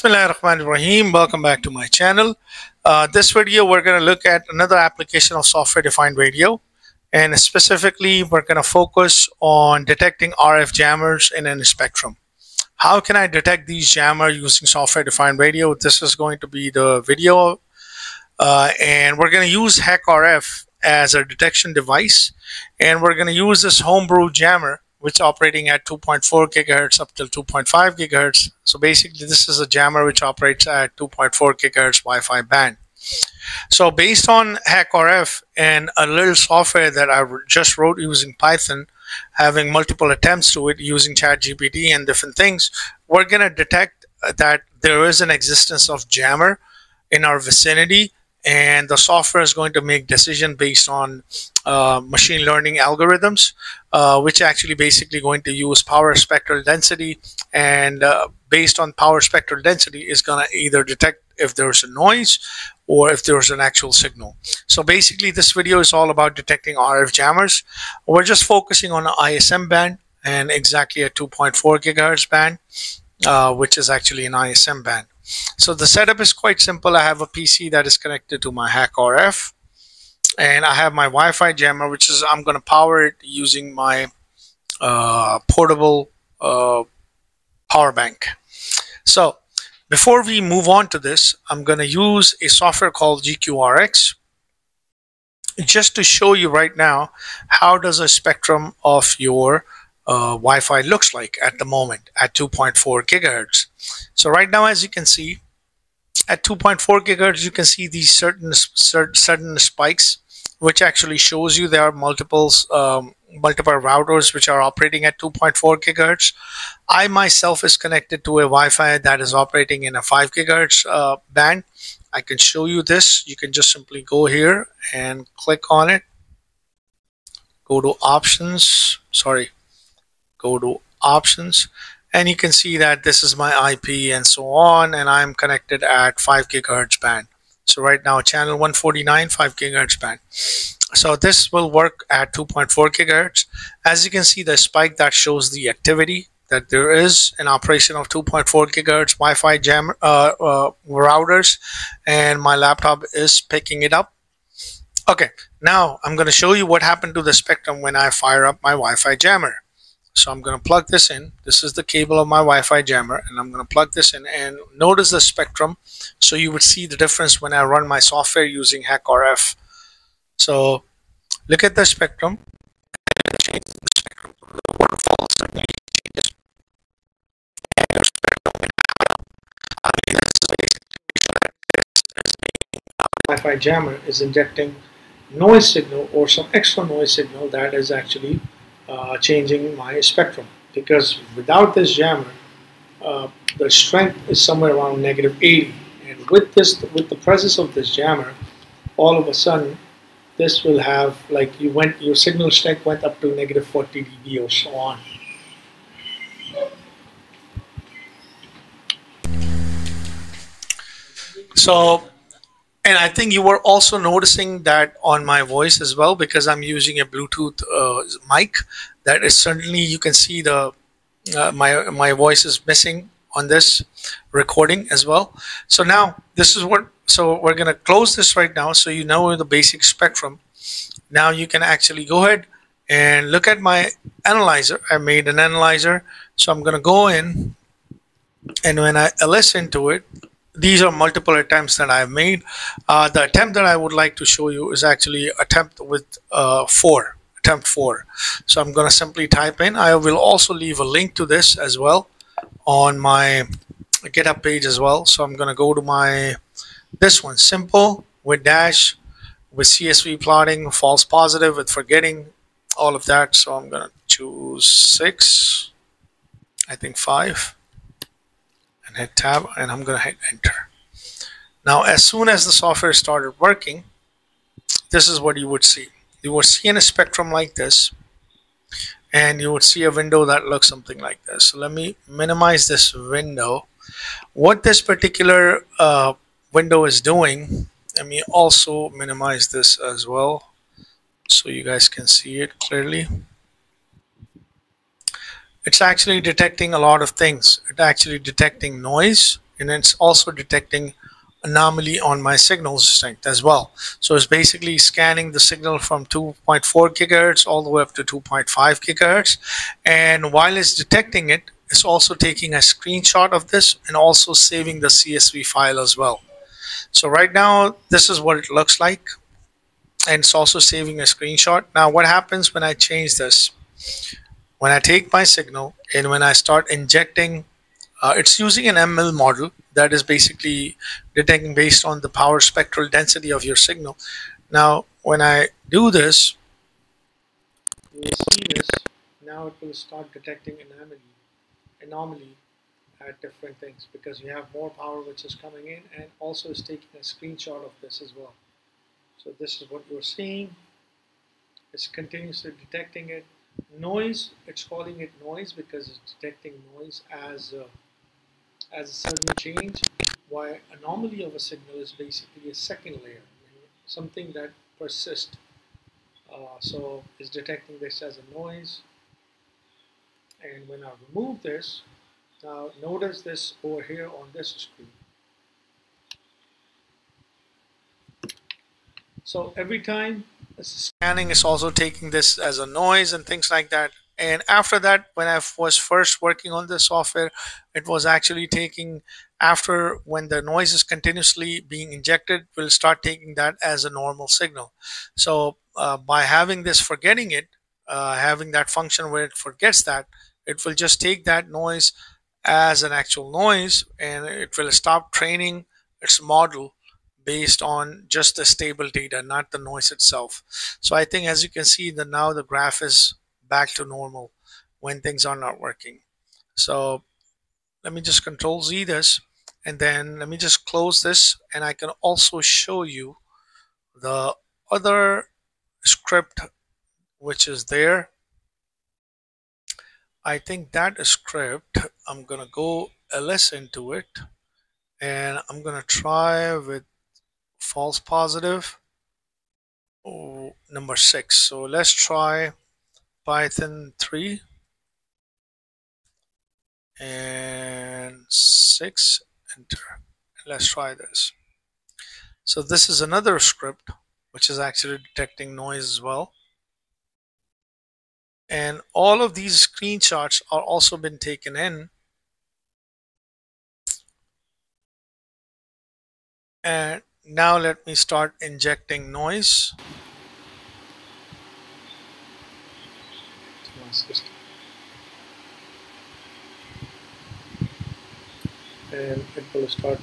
Bismillahirrahmanirrahim. Welcome back to my channel. This video we're going to look at another application of software-defined radio, and specifically we're going to focus on detecting RF jammers in a spectrum. How can I detect these jammers using software-defined radio? This is going to be the video, and we're going to use HackRF as a detection device, and we're going to use this homebrew jammer which is operating at 2.4 gigahertz up till 2.5 gigahertz. So basically this is a jammer which operates at 2.4 gigahertz Wi-Fi band. So based on HackRF and a little software that I just wrote using Python, having multiple attempts to it using ChatGPT and different things, we're going to detect that there is an existence of jammer in our vicinity, and the software is going to make decision based on machine learning algorithms, which actually basically going to use power spectral density, and based on power spectral density is going to either detect if there's a noise or if there's an actual signal. So basically this video is all about detecting RF jammers. We're just focusing on the ISM band and exactly a 2.4 gigahertz band, which is actually an ISM band. So the setup is quite simple. I have a PC that is connected to my HackRF, and I have my Wi-Fi jammer, which is I'm going to power it using my portable power bank. So before we move on to this, I'm going to use a software called GQRX just to show you right now how does a spectrum of your Wi-Fi looks like at the moment at 2.4 gigahertz. So right now, as you can see, at 2.4 gigahertz, you can see these certain spikes, which actually shows you there are multiple routers which are operating at 2.4 gigahertz. I myself is connected to a Wi-Fi that is operating in a 5 gigahertz band. I can show you this. You can just simply go here and click on it. Go to options. Go to options, and you can see that this is my IP and so on, and I'm connected at 5 gigahertz band. So right now channel 149, 5 gigahertz band. So this will work at 2.4 gigahertz. As you can see, the spike that shows the activity that there is an operation of 2.4 gigahertz Wi-Fi jammer routers, and my laptop is picking it up. Okay, now I'm going to show you what happened to the spectrum when I fire up my Wi-Fi jammer. So I'm going to plug this in. This is the cable of my Wi-Fi jammer, and I'm going to plug this in and notice the spectrum. So you would see the difference when I run my software using HackRF. So look at the spectrum. Change the spectrum. The waterfall suddenly changes. And the spectrum. I mean, that's basically Wi-Fi jammer is injecting noise signal or some extra noise signal that is actually changing my spectrum, because without this jammer the strength is somewhere around -80, and with the presence of this jammer, all of a sudden this will have, like, your signal strength went up to -40 dB or so on. So, and I think you were also noticing that on my voice as well, because I'm using a Bluetooth mic, that is certainly, you can see the my voice is missing on this recording as well. So now this is what, so we're going to close this right now, so you know the basic spectrum. Now you can actually go ahead and look at my analyzer. I made an analyzer, so I'm going to go in, and when I listen to it, these are multiple attempts that I've made. The attempt that I would like to show you is actually attempt with attempt 4. So I'm going to simply type in. I will also leave a link to this as well on my GitHub page as well. So I'm going to go to this one, simple with dash, with CSV plotting, false positive with forgetting, all of that. So I'm going to choose 6, I think 5. And hit tab, and I'm going to hit enter. Now as soon as the software started working, this is what you would see. You would see in a spectrum like this, and you would see a window that looks something like this. So let me minimize this window. What this particular window is doing, let me also minimize this as well so you guys can see it clearly. It's actually detecting a lot of things. It's actually detecting noise and it's also detecting anomaly on my signal strength as well. So it's basically scanning the signal from 2.4 gigahertz all the way up to 2.5 gigahertz, and while it's detecting it, it's also taking a screenshot of this and also saving the CSV file as well. So right now this is what it looks like, and it's also saving a screenshot. Now what happens when I change this? When I take my signal and when I start injecting, it's using an ML model that is basically detecting based on the power spectral density of your signal. Now when I do this, you will see this. Now it will start detecting anomaly at different things, because you have more power which is coming in, and also is taking a screenshot of this as well. So this is what you're seeing. It's continuously detecting it. Noise, it's calling it noise because it's detecting noise as a sudden change. While anomaly of a signal is basically a second layer, something that persists. So it's detecting this as a noise. And when I remove this, now notice this over here on this screen. So every time scanning is also taking this as a noise and things like that. And after that, when I was first working on the software, it was actually taking, after when the noise is continuously being injected, will start taking that as a normal signal. So by having this forgetting it, having that function where it forgets that, it will just take that noise as an actual noise, and it will stop training its model based on just the stable data, not the noise itself. So I think, as you can see, that now the graph is back to normal when things are not working. So let me just Control Z this, and then let me just close this, and I can also show you the other script which is there. I think that script, I'm gonna go ls into it, and I'm gonna try with false positive. Number 6. So let's try Python 3 and 6, enter. Let's try this. So this is another script which is actually detecting noise as well. And all of these screenshots are also been taken in. And now let me start injecting noise to my system. And it will start,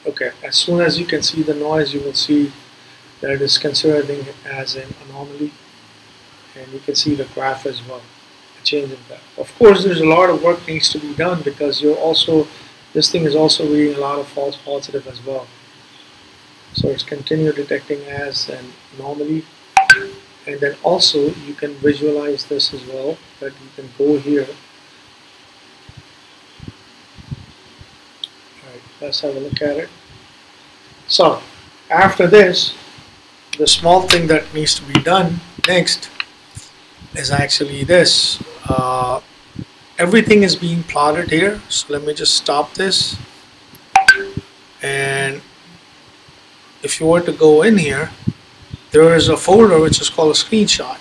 okay, as soon as you can see the noise, you will see that it is considering it as an anomaly, and you can see the graph as well, changing that. Of course, there's a lot of work needs to be done, because you're also, this thing is also reading a lot of false positive as well. So it's continue detecting as an anomaly, and then also you can visualize this as well, that you can go here. Alright, let's have a look at it. So after this, the small thing that needs to be done next is actually this. Everything is being plotted here. So let me just stop this. And if you were to go in here, there is a folder which is called a screenshot.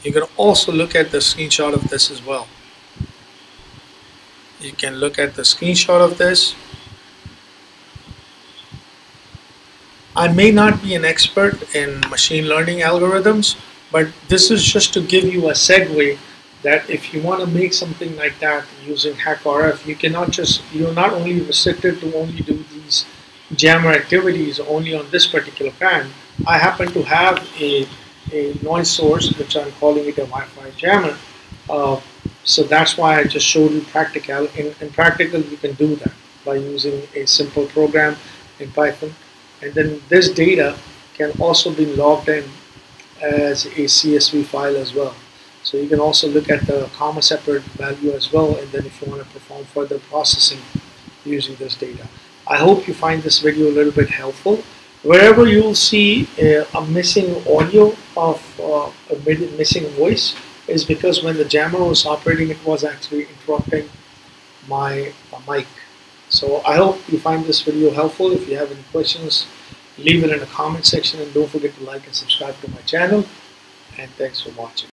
You can also look at the screenshot of this as well. You can look at the screenshot of this. I may not be an expert in machine learning algorithms, but this is just to give you a segue that if you want to make something like that using HackRF, you cannot just, you're not only restricted to only do these jammer activities only on this particular band. I happen to have a noise source, which I'm calling it a Wi-Fi jammer. So that's why I just showed you practical. In practical, you can do that by using a simple program in Python. And then this data can also be logged in as a CSV file as well. So you can also look at the comma separate value as well, and then if you want to perform further processing using this data. I hope you find this video a little bit helpful. Wherever you'll see a missing audio of a missing voice is because when the jammer was operating, it was actually interrupting my mic. So I hope you find this video helpful. If you have any questions, leave it in the comment section, and don't forget to like and subscribe to my channel. And thanks for watching.